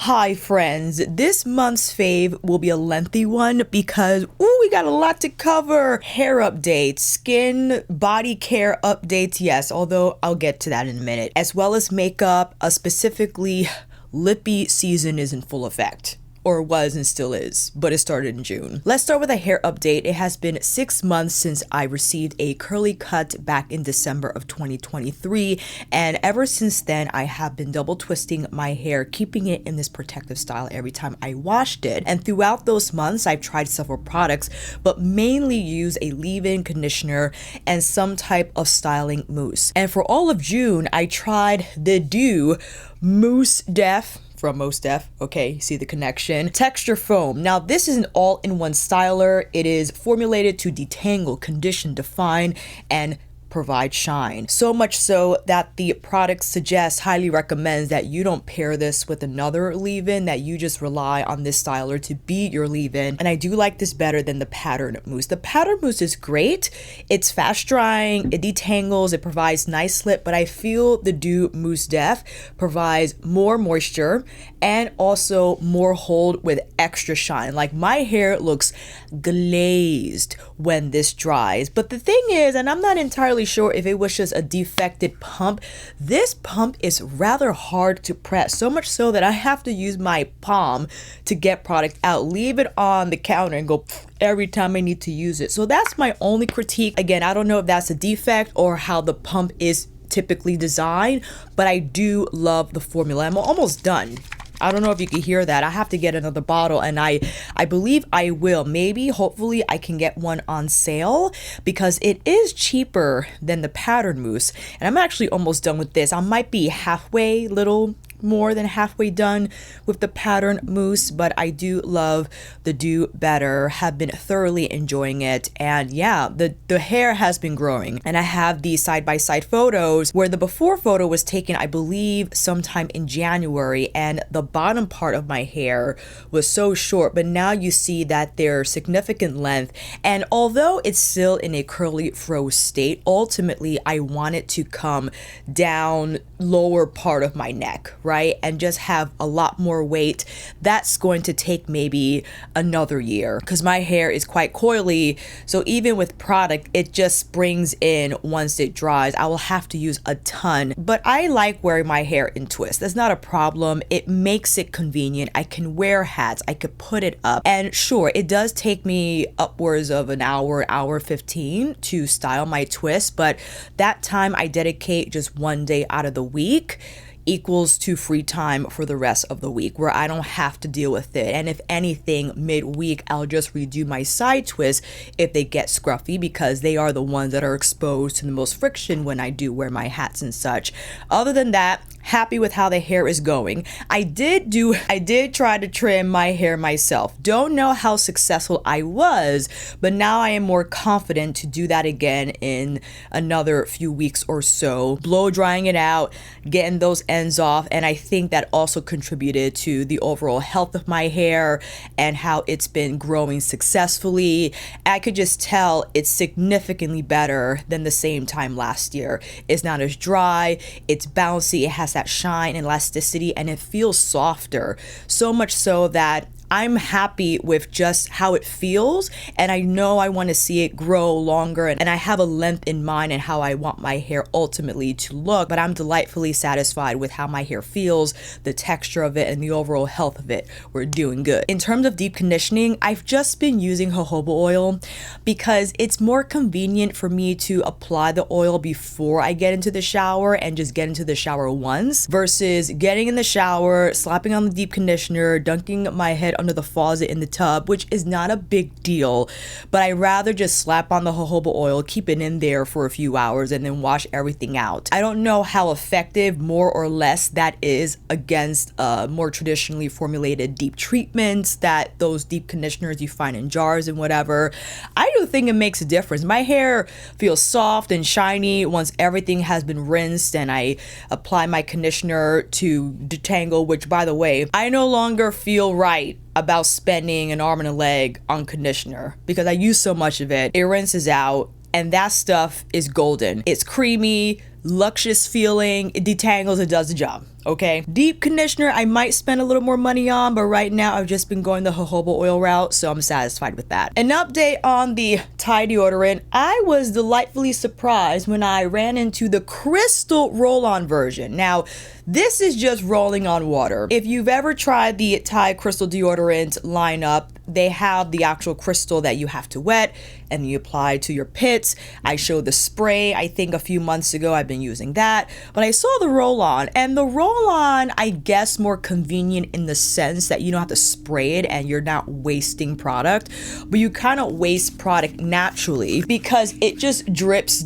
Hi friends, this month's fave will be a lengthy one because we got a lot to cover. Hair updates, skin, body care updates, yes, although I'll get to that in a minute, as well as makeup. Specifically, lippy season is in full effect. Or was and still is, but it started in June. Let's start with a hair update. It has been 6 months since I received a curly cut back in December of 2023, and ever since then I have been double twisting my hair, keeping it in this protective style every time I washed it. And throughout those months I've tried several products, but mainly use a leave-in conditioner and some type of styling mousse. And for all of June I tried the Doux Mousse Def from Mousse Def. Okay, see the connection. Texture foam. Now this is an all-in-one styler. It is formulated to detangle, condition, define, and provide shine. So much so that the product suggests, highly recommends that you don't pair this with another leave-in, that you just rely on this styler to be your leave-in. And I do like this better than the pattern mousse. The pattern mousse is great. It's fast drying, it detangles, it provides nice slip, but I feel the Doux Mousse Def provides more moisture and also more hold with extra shine. Like my hair looks glazed when this dries. But the thing is, and I'm not entirely sure if it was just a defected pump, this pump is rather hard to press, so much so that I have to use my palm to get product out, leave it on the counter and go every time I need to use it. So that's my only critique. Again, I don't know if that's a defect or how the pump is typically designed, but I do love the formula. I'm almost done. I don't know if you can hear that. I have to get another bottle, and I believe I will. Maybe, hopefully, I can get one on sale because it is cheaper than the pattern mousse. And I'm actually almost done with this. I might be halfway, little more than halfway done with the pattern mousse, but I do love the Doux better, have been thoroughly enjoying it. And yeah, the hair has been growing, and I have these side-by-side photos where the before photo was taken, I believe, sometime in January, and the bottom part of my hair was so short, but now you see that they're significant length. And although it's still in a curly fro state, ultimately I want it to come down lower part of my neck, right? And just have a lot more weight. That's going to take maybe another year because my hair is quite coily. So even with product, it just springs in once it dries. I will have to use a ton, but I like wearing my hair in twists. That's not a problem. It makes it convenient. I can wear hats. I could put it up. And sure, it does take me upwards of an hour 15 to style my twist, but that time I dedicate just one day out of the week equals to free time for the rest of the week where I don't have to deal with it. And if anything, midweek I'll just redo my side twists if they get scruffy, because they are the ones that are exposed to the most friction when I do wear my hats and such. Other than that, happy with how the hair is going. I did try to trim my hair myself. Don't know how successful I was, but now I am more confident to do that again in another few weeks or so. Blow drying it out, getting those ends off, and I think that also contributed to the overall health of my hair and how it's been growing successfully. I could just tell it's significantly better than the same time last year. It's not as dry, it's bouncy, it has that shine and elasticity, and it feels softer, so much so that I'm happy with just how it feels, and I know I want to see it grow longer, and I have a length in mind and how I want my hair ultimately to look, but I'm delightfully satisfied with how my hair feels, the texture of it, and the overall health of it. We're doing good. In terms of deep conditioning, I've just been using jojoba oil because it's more convenient for me to apply the oil before I get into the shower and just get into the shower once versus getting in the shower, slapping on the deep conditioner, dunking my head under the faucet in the tub, which is not a big deal, but I rather just slap on the jojoba oil, keep it in there for a few hours, and then wash everything out. I don't know how effective, more or less, that is against more traditionally formulated deep treatments, that those deep conditioners you find in jars and whatever. I do think it makes a difference. My hair feels soft and shiny once everything has been rinsed and I apply my conditioner to detangle, which, by the way, I no longer feel right about spending an arm and a leg on conditioner because I use so much of it. It rinses out, and that stuff is golden. It's creamy, luscious feeling. It detangles, it does the job. Okay, deep conditioner I might spend a little more money on, but right now I've just been going the jojoba oil route, so I'm satisfied with that. An update on the Thai deodorant. I was delightfully surprised when I ran into the crystal roll-on version. Now, this is just rolling on water. If you've ever tried the Thai crystal deodorant lineup, they have the actual crystal that you have to wet and you apply to your pits. I showed the spray, I think a few months ago. I've been using that, but I saw the roll-on, and the roll-on, I guess, more convenient in the sense that you don't have to spray it and you're not wasting product, but you kind of waste product naturally because it just drips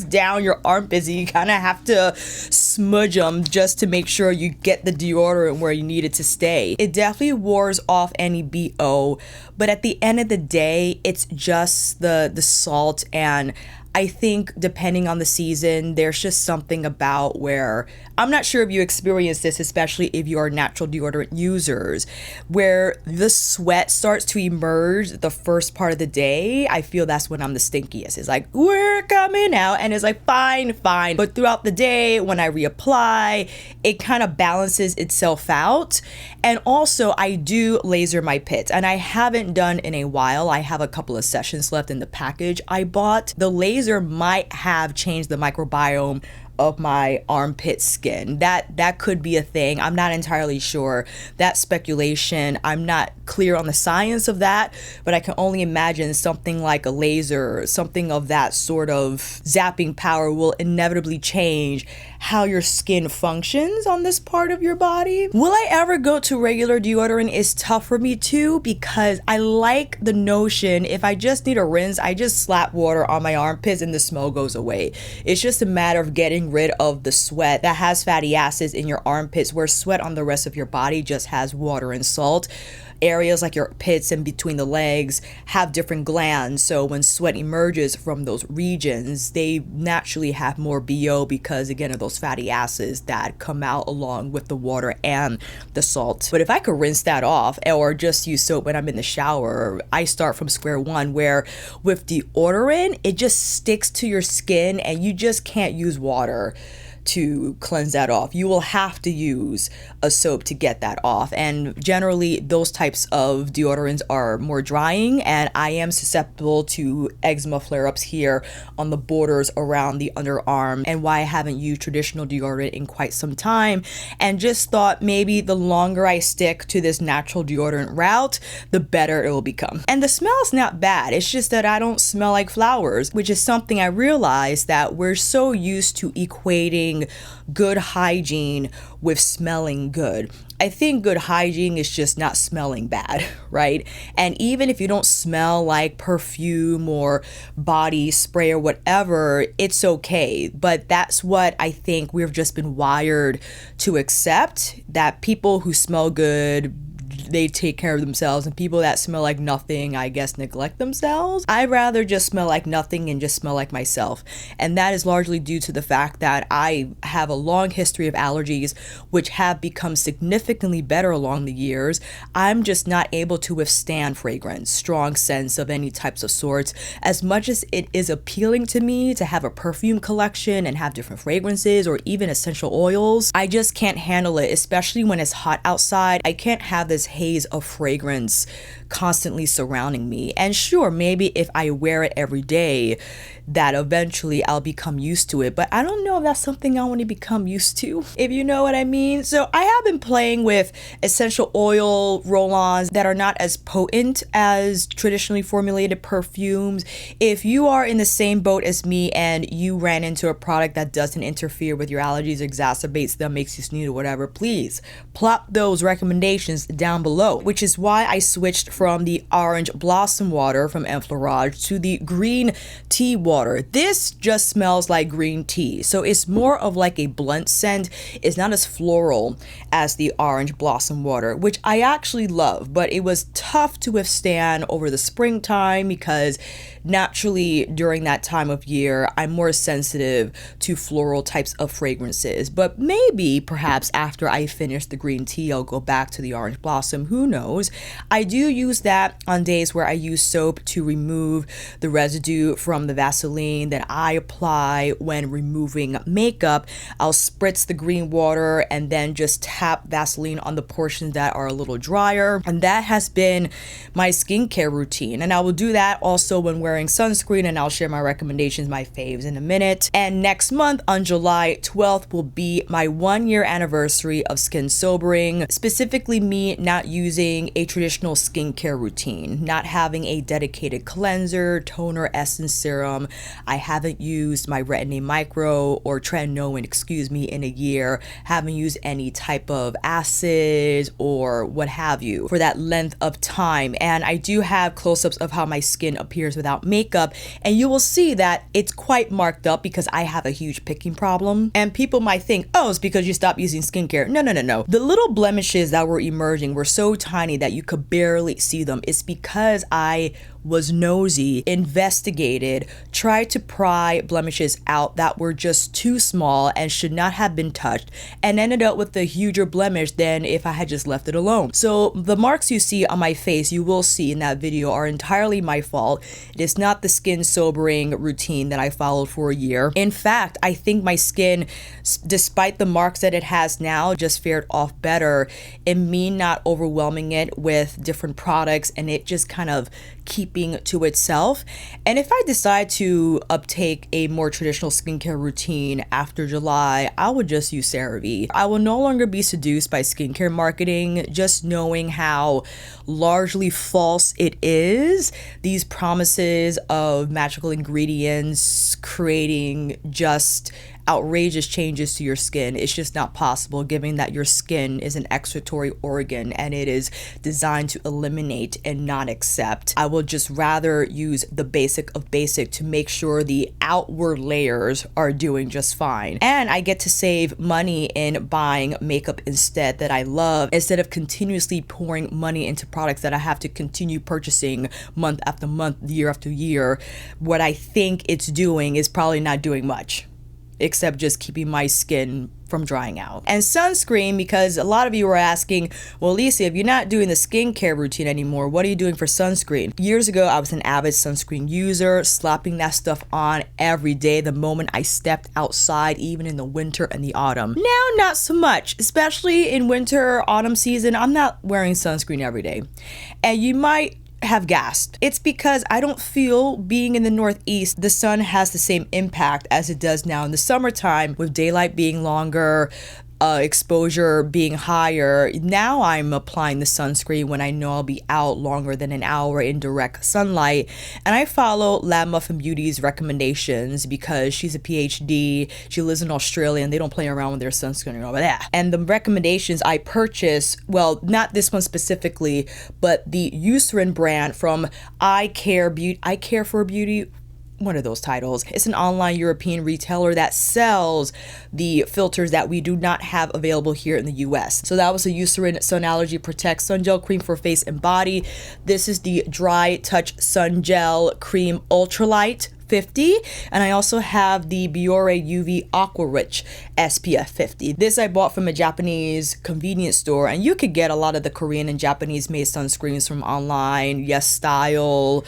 down your armpits, and you kind of have to smudge them just to make sure you get the deodorant where you need it to stay. It definitely wars off any BO, but at the end of the day, it's just the salt. And I think depending on the season, there's just something about where, I'm not sure if you experience this, especially if you are natural deodorant users, where the sweat starts to emerge the first part of the day. I feel that's when I'm the stinkiest. It's like, we're coming out, and it's like, fine. But throughout the day, when I reapply, it kind of balances itself out. And also, I do laser my pits, and I haven't done in a while. I have a couple of sessions left in the package I bought. The laser might have changed the microbiome of my armpit skin. That could be a thing. I'm not entirely sure. That speculation, I'm not clear on the science of that, but I can only imagine something like a laser, something of that sort of zapping power will inevitably change how your skin functions on this part of your body. Will I ever go to regular deodorant is tough for me too, because I like the notion if I just need a rinse, I just slap water on my armpits and the smell goes away. It's just a matter of getting rid of the sweat that has fatty acids in your armpits, where sweat on the rest of your body just has water and salt. Areas like your pits and between the legs have different glands, so when sweat emerges from those regions, they naturally have more BO because, again, of those fatty acids that come out along with the water and the salt. But if I could rinse that off or just use soap when I'm in the shower, I start from square one, where with deodorant, it just sticks to your skin and you just can't use water to cleanse that off. You will have to use a soap to get that off, and generally those types of deodorants are more drying, and I am susceptible to eczema flare-ups here on the borders around the underarm, and why I haven't used traditional deodorant in quite some time, and just thought maybe the longer I stick to this natural deodorant route, the better it will become. And the smell's not bad, it's just that I don't smell like flowers, which is something I realized that we're so used to equating good hygiene with smelling good. I think good hygiene is just not smelling bad, right? And even if you don't smell like perfume or body spray or whatever, it's okay. But that's what I think we've just been wired to accept, that people who smell good, they take care of themselves, and people that smell like nothing, I guess, neglect themselves. I'd rather just smell like nothing and just smell like myself. And that is largely due to the fact that I have a long history of allergies, which have become significantly better along the years. I'm just not able to withstand fragrance, strong scents of any types of sorts. As much as it is appealing to me to have a perfume collection and have different fragrances or even essential oils, I just can't handle it, especially when it's hot outside. I can't have this haze of fragrance constantly surrounding me. And sure, maybe if I wear it every day, that eventually I'll become used to it, but I don't know if that's something I want to become used to, if you know what I mean. So I have been playing with essential oil roll-ons that are not as potent as traditionally formulated perfumes. If you are in the same boat as me and you ran into a product that doesn't interfere with your allergies, exacerbates them, makes you sneeze or whatever, please plop those recommendations down below, which is why I switched from the orange blossom water from Enfleurage to the green tea water. This just smells like green tea, so it's more of like a blunt scent. It's not as floral as the orange blossom water, which I actually love, but it was tough to withstand over the springtime because naturally during that time of year I'm more sensitive to floral types of fragrances. But maybe perhaps after I finish the green tea I'll go back to the orange blossom, who knows. I do use that on days where I use soap to remove the residue from the Vaseline Vaseline that I apply when removing makeup. I'll spritz the green water and then just tap Vaseline on the portions that are a little drier. And that has been my skincare routine. And I will do that also when wearing sunscreen, and I'll share my recommendations, my faves in a minute. And next month on July 12th will be my 1-year anniversary of skin sobering, specifically me not using a traditional skincare routine, not having a dedicated cleanser, toner, essence, serum. I haven't used my Retin-A Micro or Tretinoin, in a year. Haven't used any type of acids or what have you for that length of time. And I do have close-ups of how my skin appears without makeup, and you will see that it's quite marked up because I have a huge picking problem. And people might think, oh, it's because you stopped using skincare. No. The little blemishes that were emerging were so tiny that you could barely see them. It's because I was nosy, investigated, tried to pry blemishes out that were just too small and should not have been touched, and ended up with a huger blemish than if I had just left it alone. So the marks you see on my face, you will see in that video, are entirely my fault. It is not the skin sobering routine that I followed for a year. In fact, I think my skin, despite the marks that it has now, just fared off better in me not overwhelming it with different products and it just kind of keeping to itself. And if I decide to uptake a more traditional skincare routine after July, I would just use CeraVe. I will no longer be seduced by skincare marketing, just knowing how largely false it is. These promises of magical ingredients creating just outrageous changes to your skin. It's just not possible, given that your skin is an excretory organ and it is designed to eliminate and not accept. I will just rather use the basic of basic to make sure the outward layers are doing just fine. And I get to save money in buying makeup instead that I love, instead of continuously pouring money into products that I have to continue purchasing month after month, year after year. What I think it's doing is probably not doing much, except just keeping my skin from drying out. And sunscreen, because a lot of you are asking, well, Lisa, if you're not doing the skincare routine anymore, what are you doing for sunscreen? Years ago, I was an avid sunscreen user, slapping that stuff on every day the moment I stepped outside, even in the winter and the autumn. Now, not so much, especially in winter, autumn season. I'm not wearing sunscreen every day. And you might have gasped. It's because I don't feel, being in the Northeast, the sun has the same impact as it does now in the summertime, with daylight being longer, exposure being higher. Now I'm applying the sunscreen when I know I'll be out longer than an hour in direct sunlight. And I follow Lab Muffin Beauty's recommendations because she's a PhD, she lives in Australia, and they don't play around with their sunscreen and all of that. And the recommendations I purchase, well, not this one specifically, but the Eucerin brand from I Care for Beauty, one of those titles. It's an online European retailer that sells the filters that we do not have available here in the US. So that was the Eucerin Sun Allergy Protect Sun Gel Cream for face and body. This is the Dry Touch Sun Gel Cream Ultralight 50, and I also have the Biore UV Aqua Rich SPF 50. This I bought from a Japanese convenience store, and you could get a lot of the Korean and Japanese made sunscreens from online, Yes Style,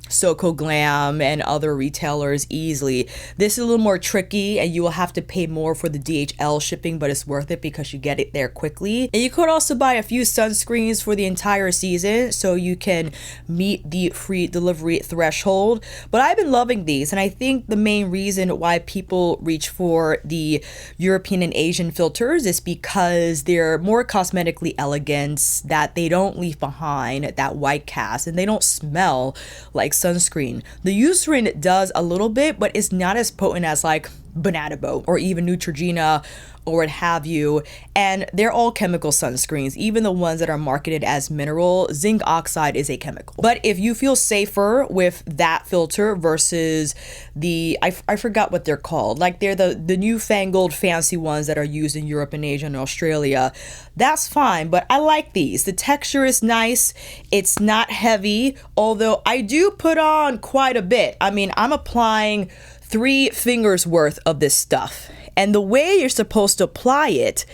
Soko Glam, and other retailers easily. This is a little more tricky, and you will have to pay more for the DHL shipping, but it's worth it because you get it there quickly. And you could also buy a few sunscreens for the entire season so you can meet the free delivery threshold. But I've been loving these, and I think the main reason why people reach for the European and Asian filters is because they're more cosmetically elegant, that they don't leave behind that white cast, and they don't smell like sunscreen. The Eucerin does a little bit, but it's not as potent as like Banana Boat or even Neutrogena or what have you. And they're all chemical sunscreens, even the ones that are marketed as mineral. Zinc oxide is a chemical. But if you feel safer with that filter versus the, I forgot what they're called, like they're the newfangled fancy ones that are used in Europe and Asia and Australia, that's fine. But I like these. The texture is nice. It's not heavy, although I do put on quite a bit. I mean, I'm applying 3 fingers worth of this stuff. And the way you're supposed to apply it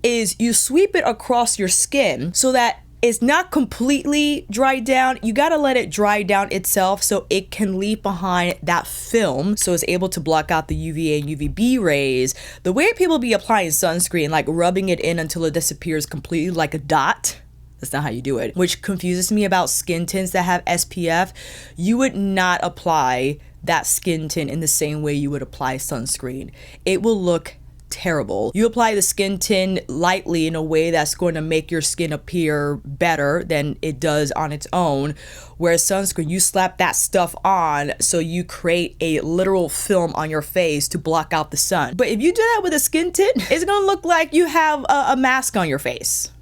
is you sweep it across your skin so that It's not completely dried down. You gotta let it dry down itself so it can leave behind that film, so it's able to block out the UVA and UVB rays. The way people be applying sunscreen, like rubbing it in until it disappears completely like a dot, that's not how you do it, which confuses me about skin tints that have SPF. You would not apply that skin tint in the same way you would apply sunscreen. It will look terrible. You apply the skin tint lightly in a way that's going to make your skin appear better than it does on its own, whereas sunscreen, you slap that stuff on so you create a literal film on your face to block out the sun. But if you do that with a skin tint, it's gonna look like you have a mask on your face.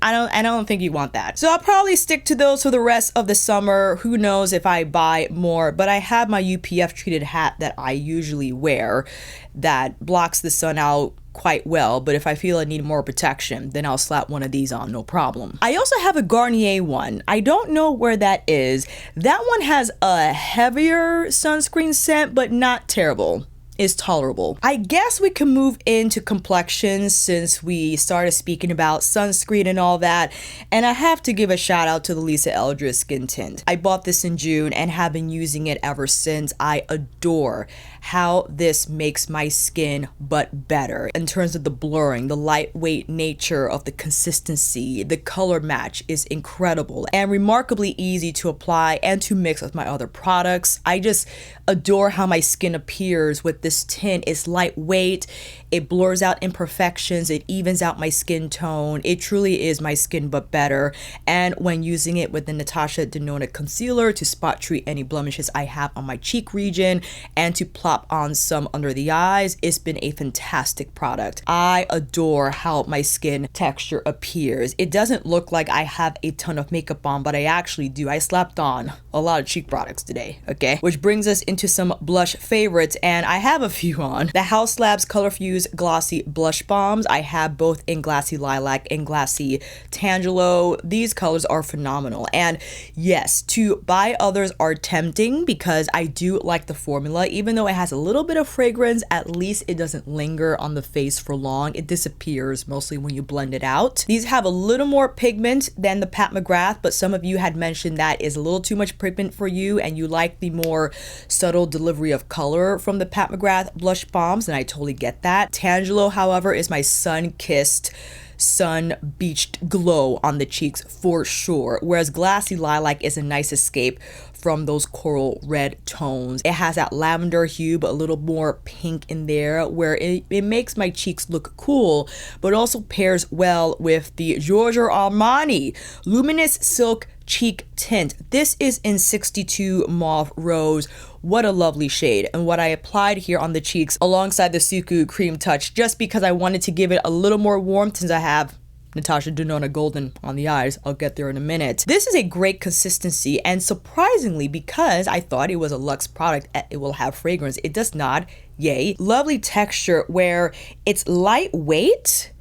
I don't think you want that. So I'll probably stick to those for the rest of the summer. Who knows if I buy more, but I have my UPF treated hat that I usually wear that blocks the sun out quite well, but if I feel I need more protection, then I'll slap one of these on, no problem. I also have a Garnier one. I don't know where that is. That one has a heavier sunscreen scent, but not terrible. Is tolerable. I guess we can move into complexions since we started speaking about sunscreen and all that, and I have to give a shout out to the Lisa Eldridge skin tint. I bought this in June and have been using it ever since. I adore how this makes my skin but better in terms of the blurring, the lightweight nature of the consistency. The color match is incredible and remarkably easy to apply and to mix with my other products. I just adore how my skin appears with this tint. It's lightweight, it blurs out imperfections, it evens out my skin tone. It truly is my skin but better. And when using it with the Natasha Denona concealer to spot treat any blemishes I have on my cheek region and to plop on some under the eyes, it's been a fantastic product. I adore how my skin texture appears. It doesn't look like I have a ton of makeup on, but I actually do. I slapped on a lot of cheek products today, okay? Which brings us into some blush favorites, and I have a few on. The Haus Labs Colorfuse Glossy Blush Bombs. I have both in Glassy Lilac and Glassy Tangelo. These colors are phenomenal, and yes, to buy others are tempting because I do like the formula. Even though it has a little bit of fragrance, at least it doesn't linger on the face for long. It disappears mostly when you blend it out. These have a little more pigment than the Pat McGrath, but some of you had mentioned that is a little too much pigment for you and you like the more subtle delivery of color from the Pat McGrath blush bombs, and I totally get that. Tangelo, however, is my sun-kissed, sun-beached glow on the cheeks for sure, whereas Glassy Lilac is a nice escape from those coral red tones. It has that lavender hue, but a little more pink in there, where it makes my cheeks look cool, but also pairs well with the Giorgio Armani Luminous Silk Cheek Tint. This is in 62 Mauve Rose. What a lovely shade. And what I applied here on the cheeks alongside the Suku Cream Touch, just because I wanted to give it a little more warmth since I have Natasha Denona Golden on the eyes. I'll get there in a minute. This is a great consistency, and surprisingly, because I thought it was a luxe product, it will have fragrance. It does not. Yay. Lovely texture where it's lightweight,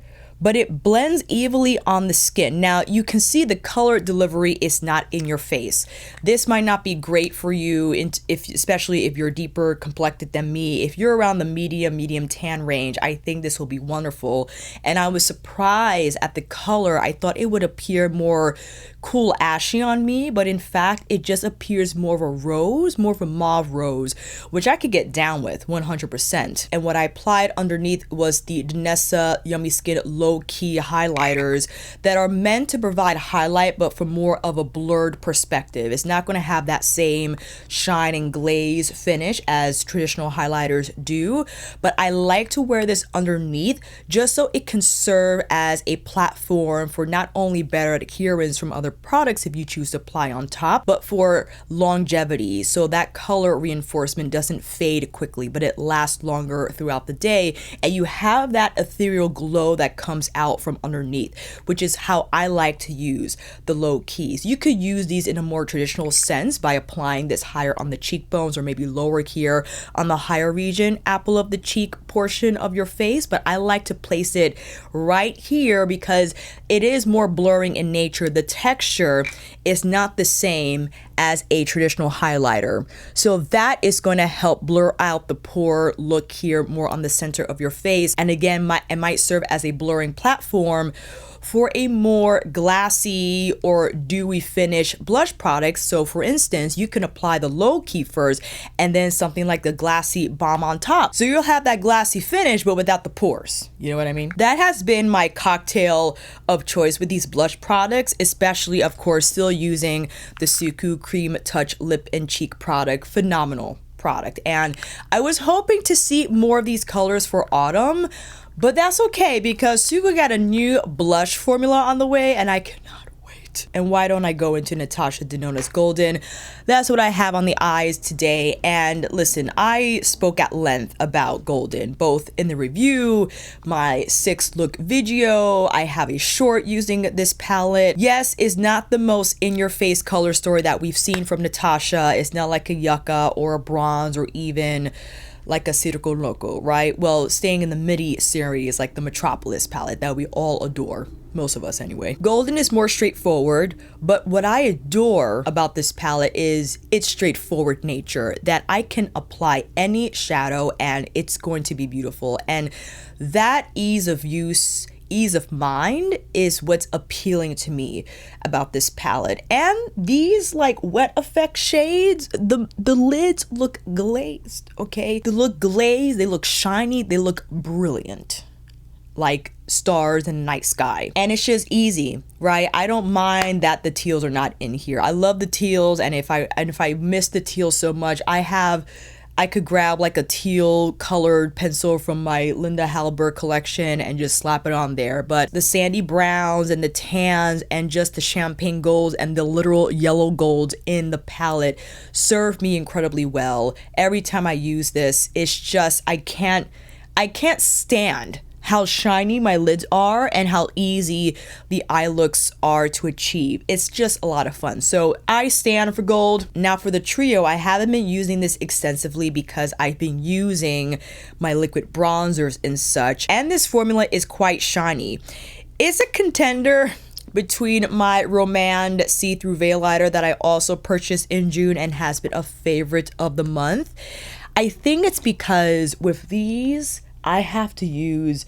but it blends evenly on the skin. Now, you can see the color delivery is not in your face. This might not be great for you, especially if you're deeper complected than me. If you're around the medium tan range, I think this will be wonderful. And I was surprised at the color. I thought it would appear more cool ashy on me, but in fact, it just appears more of a rose, more of a mauve rose, which I could get down with 100%. And what I applied underneath was the Danessa Yummy Skin Lowkey highlighters that are meant to provide highlight, but from more of a blurred perspective. It's not going to have that same shine and glaze finish as traditional highlighters do, but I like to wear this underneath just so it can serve as a platform for not only better adherence from other products if you choose to apply on top, but for longevity, so that color reinforcement doesn't fade quickly, but it lasts longer throughout the day, and you have that ethereal glow that comes out from underneath, which is how I like to use the Lowkeys. You could use these in a more traditional sense by applying this higher on the cheekbones or maybe lower here on the higher region, apple of the cheek portion of your face, but I like to place it right here because it is more blurring in nature. The texture is not the same as a traditional highlighter, so that is going to help blur out the pore look here more on the center of your face, and again it might serve as a blurring platform for a more glassy or dewy finish blush products. So for instance, you can apply the Lowkey first and then something like the glassy balm on top. So you'll have that glassy finish, but without the pores. You know what I mean? That has been my cocktail of choice with these blush products, especially, of course, still using the Suku Cream Touch Lip and Cheek product. Phenomenal product. And I was hoping to see more of these colors for autumn, but that's okay because Suku got a new blush formula on the way and I cannot wait. And why don't I go into Natasha Denona's Golden? That's what I have on the eyes today. And listen, I spoke at length about Golden, both in the review, my 6-look video. I have a short using this palette. Yes, it's not the most in-your-face color story that we've seen from Natasha. It's not like a Yucca or a Bronze or even like a Circo Loco, right? Well, staying in the MIDI series, like the Metropolis palette that we all adore. Most of us anyway. Golden is more straightforward, but what I adore about this palette is its straightforward nature, that I can apply any shadow and it's going to be beautiful. And that ease of use, ease of mind is what's appealing to me about this palette. And these like wet effect shades, the lids look glazed, okay? They look glazed, they look shiny, they look brilliant. Like stars in night sky. And it's just easy, right? I don't mind that the teals are not in here. I love the teals, and if I miss the teal so much, I could grab like a teal colored pencil from my Linda Halberg collection and just slap it on there. But the sandy browns and the tans and just the champagne golds and the literal yellow golds in the palette serve me incredibly well. Every time I use this, it's just, I can't stand how shiny my lids are and how easy the eye looks are to achieve. It's just a lot of fun. So I stand for gold. Now for the trio, I haven't been using this extensively because I've been using my liquid bronzers and such. And this formula is quite shiny. It's a contender between my Romand see-through veil lighter that I also purchased in June and has been a favorite of the month. I think it's because with these, I have to use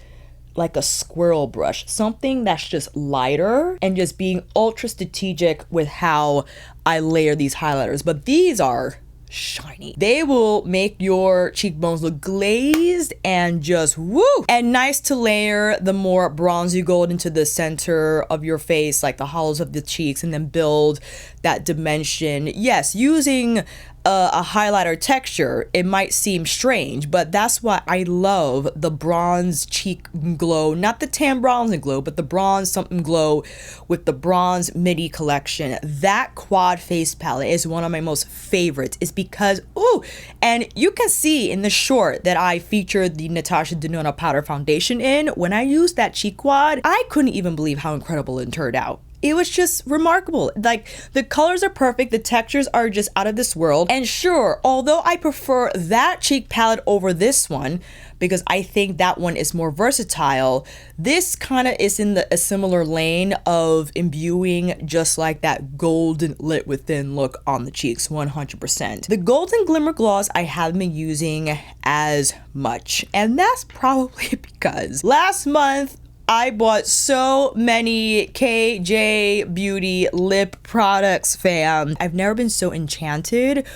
like a squirrel brush, something that's just lighter and just being ultra strategic with how I layer these highlighters. But these are shiny. They will make your cheekbones look glazed and just woo! And nice to layer the more bronzy gold into the center of your face, like the hollows of the cheeks, and then build that dimension. Yes, using a highlighter texture, it might seem strange, but that's why I love the bronze cheek glow, not the tan bronze glow, but the bronze something glow with the bronze midi collection. That quad face palette is one of my most favorites. It's because, ooh, and you can see in the short that I featured the Natasha Denona powder foundation in. When I used that cheek quad, I couldn't even believe how incredible it turned out. It was just remarkable. Like, the colors are perfect, the textures are just out of this world. And sure, although I prefer that cheek palette over this one, because I think that one is more versatile, this kind of is in a similar lane of imbuing just like that golden lit within look on the cheeks, 100%. The Golden Glimmer Gloss I haven't been using as much, and that's probably because last month, I bought so many KJ Beauty lip products, fam. I've never been so enchanted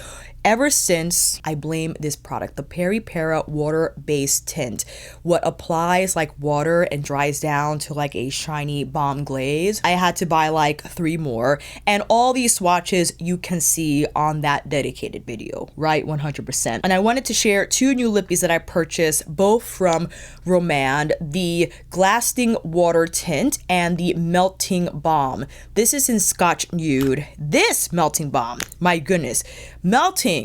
ever since I blame this product, the Peripera water-based tint. What applies like water and dries down to like a shiny balm glaze. I had to buy like 3 more, and all these swatches you can see on that dedicated video, right? 100%. And I wanted to share 2 new lippies that I purchased, both from Romand, the Glasting Water Tint and the Melting Balm. This is in Scotch Nude. This Melting Balm, my goodness, melting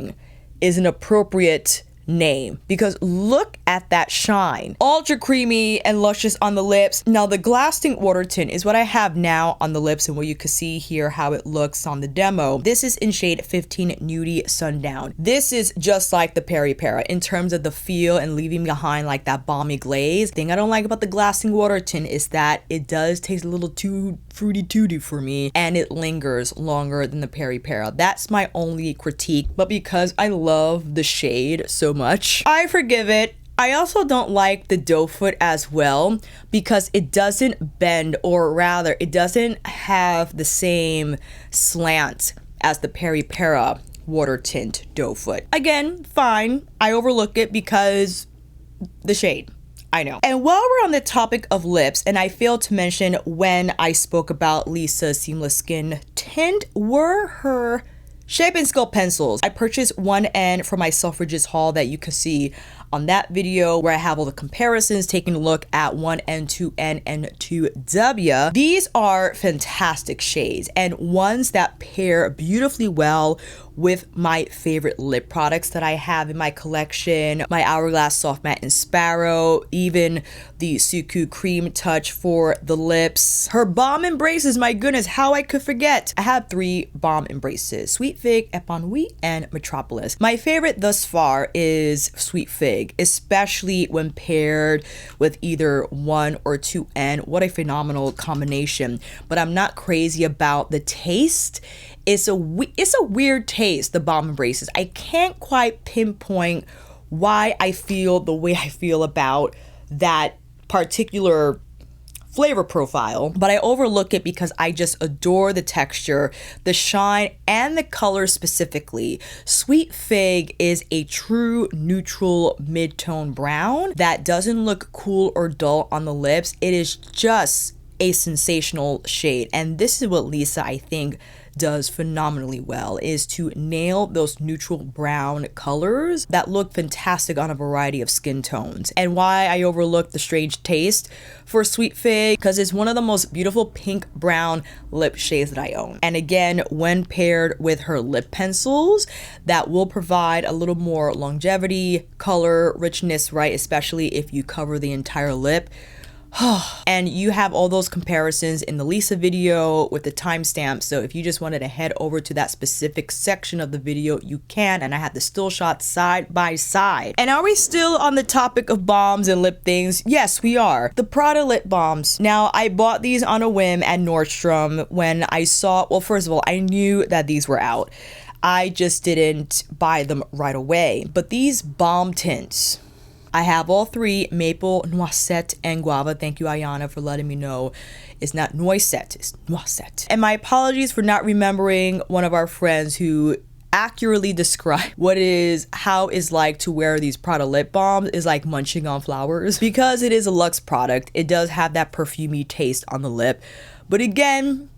is an appropriate name because look at that shine. Ultra creamy and luscious on the lips. Now the Glasting Water Tint is what I have now on the lips, and what you can see here how it looks on the demo. This is in shade 15 Nudie Sundown. This is just like the Peripera in terms of the feel and leaving behind like that balmy glaze. The thing I don't like about the Glasting Water Tint is that it does taste a little too fruity tooty for me, and it lingers longer than the Peripera. That's my only critique, but because I love the shade so much, I forgive it. I also don't like the doe foot as well because it doesn't bend, or rather it doesn't have the same slant as the Peripera water tint doe foot. Again, fine. I overlook it because the shade. I know. And while we're on the topic of lips, and I failed to mention when I spoke about Lisa's Seamless Skin tint, were her Shape and Sculpt pencils. I purchased one end for my Selfridges haul that you can see on that video where I have all the comparisons, taking a look at 1N, 2N, and 2W. These are fantastic shades and ones that pair beautifully well with my favorite lip products that I have in my collection. My Hourglass Soft Matte and Sparrow, even the Suku Cream Touch for the lips. Her Balm Embraces, my goodness, how I could forget. I have 3 Balm Embraces: Sweet Fig, Epanoui, and Metropolis. My favorite thus far is Sweet Fig, especially when paired with either 1 or 2N. What a phenomenal combination. But I'm not crazy about the taste. It's a weird taste, the Balm Embraces. I can't quite pinpoint why I feel the way I feel about that particular flavor profile, but I overlook it because I just adore the texture, the shine, and the color specifically. Sweet Fig is a true neutral mid-tone brown that doesn't look cool or dull on the lips. It is just a sensational shade, and this is what Lisa, I think, does phenomenally well, is to nail those neutral brown colors that look fantastic on a variety of skin tones. And why I overlook the strange taste for Sweet Fig, because it's one of the most beautiful pink brown lip shades that I own. And again, when paired with her lip pencils, that will provide a little more longevity, color, richness, right? Especially if you cover the entire lip. And you have all those comparisons in the Lisa video with the timestamp, so if you just wanted to head over to that specific section of the video, you can, and I had the still shots side by side. And are we still on the topic of balms and lip things? Yes, we are. The Prada lip balms. Now, I bought these on a whim at Nordstrom when I saw, well, first of all, I knew that these were out. I just didn't buy them right away. But these balm tints, I have all 3, maple, noisette, and guava. Thank you, Ayana, for letting me know it's not noisette, it's noisette. And my apologies for not remembering one of our friends who accurately described how it's like to wear these Prada lip balms is like munching on flowers. Because it is a luxe product, it does have that perfumey taste on the lip. But again,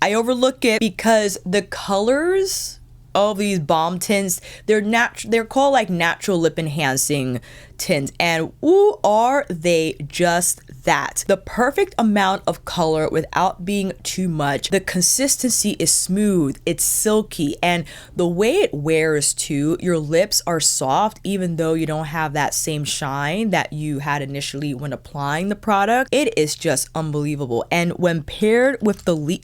I overlook it because the colors of these balm tints, they're called like natural lip enhancing tints, and ooh, are they just that. The perfect amount of color without being too much. The consistency is smooth, it's silky, and the way it wears too, your lips are soft even though you don't have that same shine that you had initially when applying the product. It is just unbelievable. And when paired with the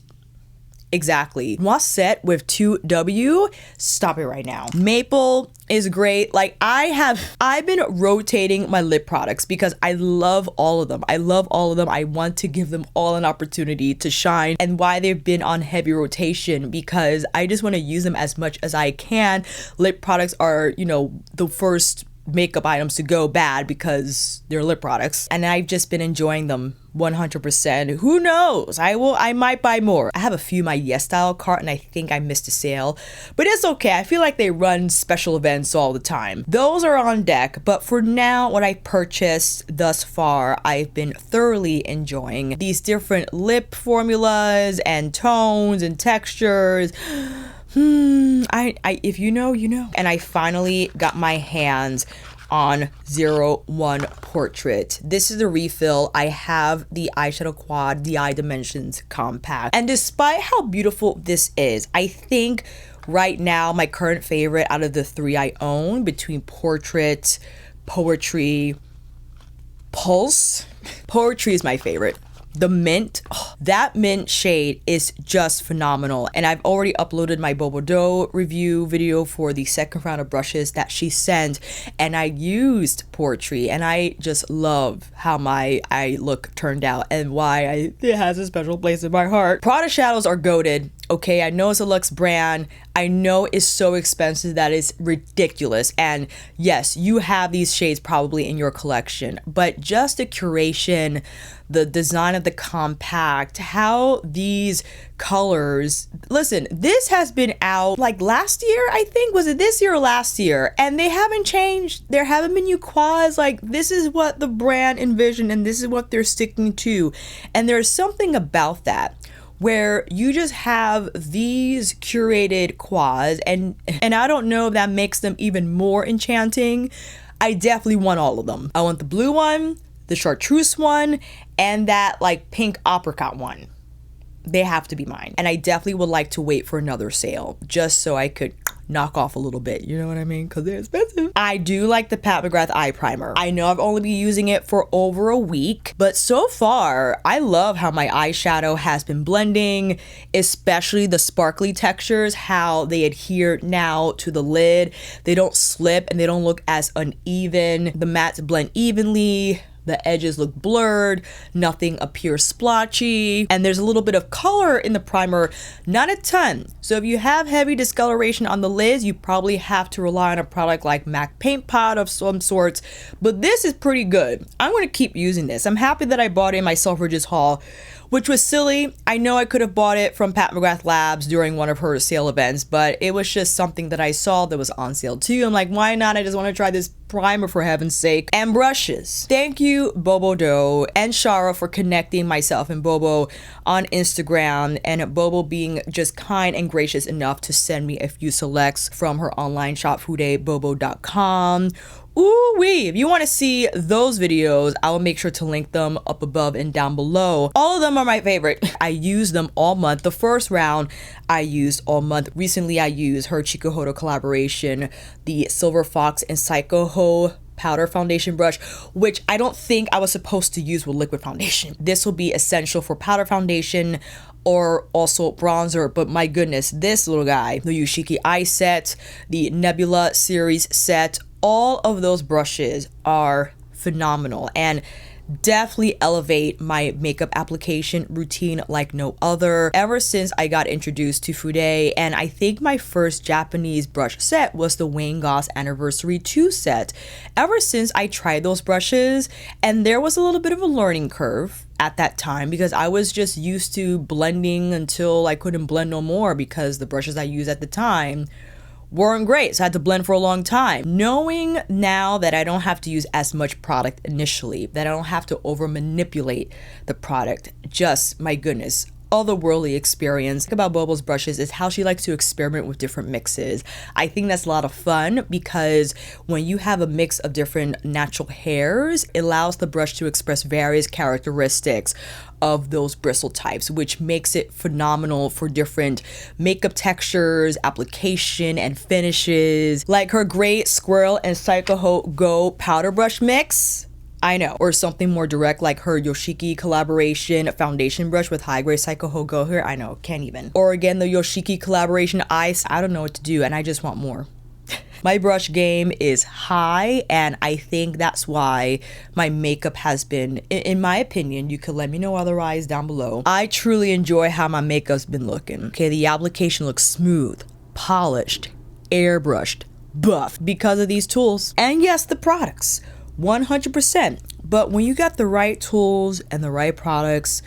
exactly. Noisette with 2W. Stop it right now. Maple is great. Like I've been rotating my lip products because I love all of them. I want to give them all an opportunity to shine, and why they've been on heavy rotation because I just want to use them as much as I can. Lip products are, the first makeup items to go bad because they're lip products, and I've just been enjoying them 100%. Who knows? I might buy more. I have a few in my Yes Style cart and I think I missed a sale, but it's okay. I feel like they run special events all the time. Those are on deck, but for now, what I purchased thus far, I've been thoroughly enjoying these different lip formulas and tones and textures. If you know, you know. And I finally got my hands on 01 Portrait. This is the refill. I have the Eyeshadow Quad, the Eye Dimensions Compact. And despite how beautiful this is, I think right now my current favorite out of the 3 I own, between Portrait, Poetry, Pulse. Poetry is my favorite. The mint, oh, that mint shade is just phenomenal. And I've already uploaded my Bobo Do review video for the second round of brushes that she sent. And I used Portree, and I just love how my eye look turned out and why it has a special place in my heart. Prada shadows are goated. Okay, I know it's a luxe brand. I know it's so expensive that it's ridiculous. And yes, you have these shades probably in your collection, but just the curation, the design of the compact, how these colors, listen, this has been out like last year, I think. Was it this year or last year? And they haven't changed. There haven't been new quads. Like, this is what the brand envisioned and this is what they're sticking to. And there's something about that where you just have these curated quads, and I don't know if that makes them even more enchanting. I definitely want all of them. I want the blue one, the chartreuse one, and that like pink apricot one. They have to be mine. And I definitely would like to wait for another sale just so I could knock off a little bit, you know what I mean? Because they're expensive. I do like the Pat McGrath eye primer. I know I've only been using it for over a week, but so far I love how my eyeshadow has been blending, especially the sparkly textures, how they adhere now to the lid. They don't slip and they don't look as uneven. The mattes blend evenly. The edges look blurred, nothing appears splotchy, and there's a little bit of color in the primer, not a ton. So if you have heavy discoloration on the lids, you probably have to rely on a product like MAC Paint Pot of some sorts, but this is pretty good. I'm gonna keep using this. I'm happy that I bought it in my Selfridges haul, which was silly. I know I could have bought it from Pat McGrath Labs during one of her sale events, but it was just something that I saw that was on sale too. I'm like, why not? I just want to try this primer for heaven's sake. And brushes. Thank you, Bobo Do and Shara, for connecting myself and Bobo on Instagram, and Bobo being just kind and gracious enough to send me a few selects from her online shop, fudeBobo.com. Ooh-wee, if you want to see those videos, I will make sure to link them up above and down below. All of them are my favorite. I use them all month. The first round I used all month. Recently I used her Chikuhodo collaboration, the Silver Fox and Psycho Ho powder foundation brush, which I don't think I was supposed to use with liquid foundation. This will be essential for powder foundation or also bronzer, but my goodness, this little guy, the Yoshiki Eye Set, the Nebula series set, all of those brushes are phenomenal and definitely elevate my makeup application routine like no other. Ever since I got introduced to Fude, and I think my first Japanese brush set was the Wayne Goss Anniversary 2 set. Ever since I tried those brushes, and there was a little bit of a learning curve at that time because I was just used to blending until I couldn't blend no more because the brushes I used at the time weren't great, so I had to blend for a long time. Knowing now that I don't have to use as much product initially, that I don't have to over manipulate the product, just my goodness, otherworldly experience. About Bobo's brushes is how she likes to experiment with different mixes. I think that's a lot of fun because when you have a mix of different natural hairs, it allows the brush to express various characteristics of those bristle types, which makes it phenomenal for different makeup textures, application, and finishes. Like her great Squirrel and Psycho Ho Go powder brush mix. I know. Or something more direct like her Yoshiki collaboration foundation brush with high grade Psycho Ho Go here. I know, can't even. Or again, the Yoshiki collaboration ice. I don't know what to do and I just want more. My brush game is high, and I think that's why my makeup has been, in my opinion, you could let me know otherwise down below. I truly enjoy how my makeup's been looking. Okay, the application looks smooth, polished, airbrushed, buff because of these tools. And yes, the products, 100%. But when you got the right tools and the right products,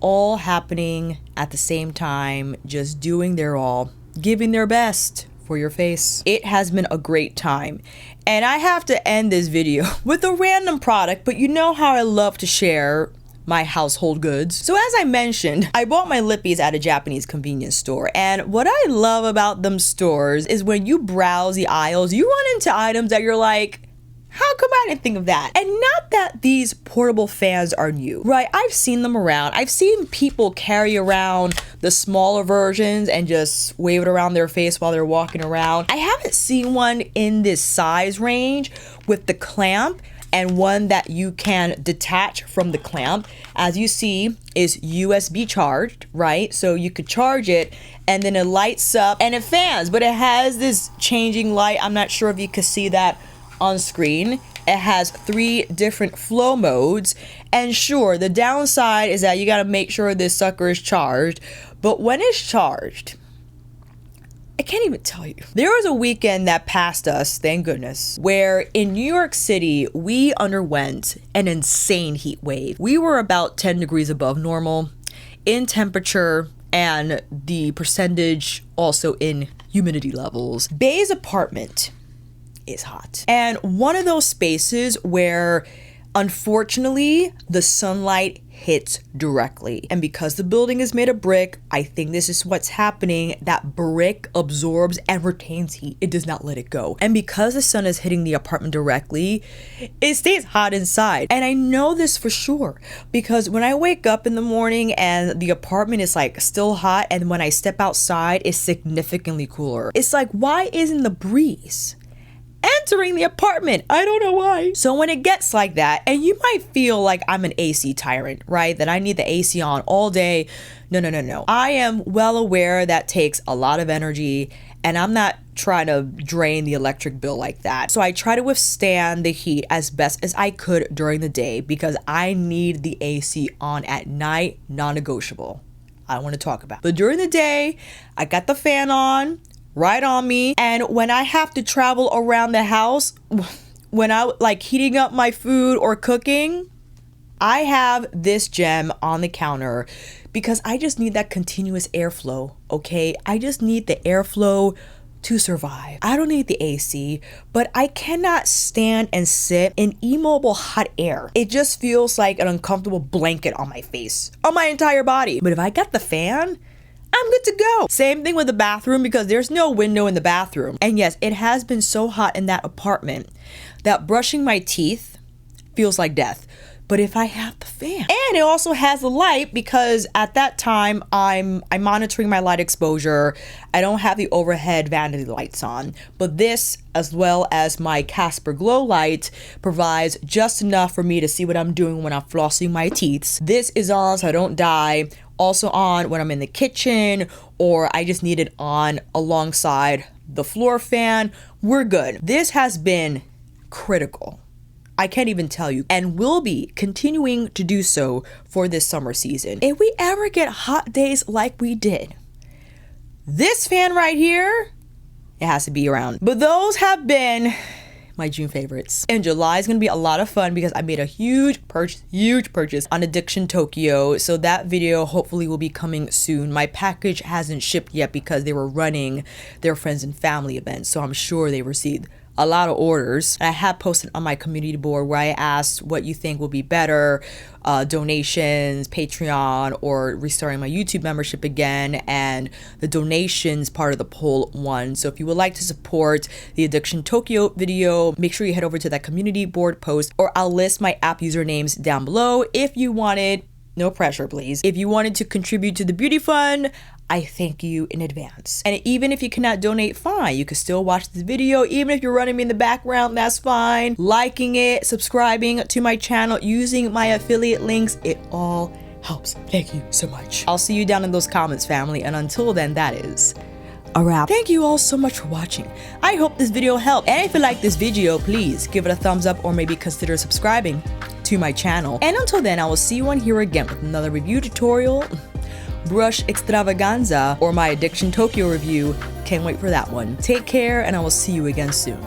all happening at the same time, just doing their all, giving their best for your face, it has been a great time. And I have to end this video with a random product, but you know how I love to share my household goods. So as I mentioned, I bought my Lippies at a Japanese convenience store, and what I love about them stores is when you browse the aisles, you run into items that you're like, how come I didn't think of that? And not that these portable fans are new, right? I've seen them around. I've seen people carry around the smaller versions and just wave it around their face while they're walking around. I haven't seen one in this size range with the clamp and one that you can detach from the clamp. As you see, is USB charged, right? So you could charge it and then it lights up and it fans, but it has this changing light. I'm not sure if you can see that on screen. It has 3 different flow modes, and sure, the downside is that you got to make sure this sucker is charged, but when it's charged, I can't even tell you. There was a weekend that passed us, thank goodness, where in New York City, we underwent an insane heat wave. We were about 10 degrees above normal in temperature, and the percentage also in humidity levels. Bay's apartment is hot. And one of those spaces where unfortunately the sunlight hits directly. And because the building is made of brick, I think this is what's happening. That brick absorbs and retains heat. It does not let it go. And because the sun is hitting the apartment directly, it stays hot inside. And I know this for sure because when I wake up in the morning and the apartment is like still hot, and when I step outside, it's significantly cooler. It's like, why isn't the breeze entering the apartment? I don't know why. So when it gets like that, and you might feel like I'm an AC tyrant, right? That I need the AC on all day. No. I am well aware that takes a lot of energy, and I'm not trying to drain the electric bill like that. So I try to withstand the heat as best as I could during the day because I need the AC on at night, non-negotiable. I don't want to talk about it. But during the day, I got the fan on right on me, and when I have to travel around the house, when I like heating up my food or cooking, I have this gem on the counter because I just need that continuous airflow, okay? I just need the airflow to survive. I don't need the AC, but I cannot stand and sit in immobile hot air. It just feels like an uncomfortable blanket on my face, on my entire body. But if I got the fan, I'm good to go. Same thing with the bathroom because there's no window in the bathroom. And yes, it has been so hot in that apartment that brushing my teeth feels like death. But if I have the fan, and it also has the light because at that time I'm monitoring my light exposure. I don't have the overhead vanity lights on, but this, as well as my Casper glow light, provides just enough for me to see what I'm doing when I'm flossing my teeth. This is on so I don't die. Also on when I'm in the kitchen, or I just need it on alongside the floor fan. We're good. This has been critical. I can't even tell you, and will be continuing to do so for this summer season. If we ever get hot days like we did, this fan right here, it has to be around. But those have been my June favorites. And July is going to be a lot of fun because I made a huge purchase on Addiction Tokyo. So that video hopefully will be coming soon. My package hasn't shipped yet because they were running their friends and family event. So I'm sure they received a lot of orders. I have posted on my community board where I asked what you think will be better, donations, Patreon, or restarting my YouTube membership again, and the donations part of the poll won. So if you would like to support the Addiction Tokyo video, make sure you head over to that community board post, or I'll list my app usernames down below if you wanted. No pressure, please. If you wanted to contribute to the beauty fund, I thank you in advance. And even if you cannot donate, fine. You can still watch this video. Even if you're running me in the background, that's fine. Liking it, subscribing to my channel, using my affiliate links, it all helps. Thank you so much. I'll see you down in those comments, family. And until then, that is a wrap. Thank you all so much for watching. I hope this video helped. And if you like this video, please give it a thumbs up or maybe consider subscribing to my channel. And until then, I will see you on here again with another review tutorial, brush extravaganza, or my Addiction Tokyo review. Can't wait for that one. Take care, and I will see you again soon.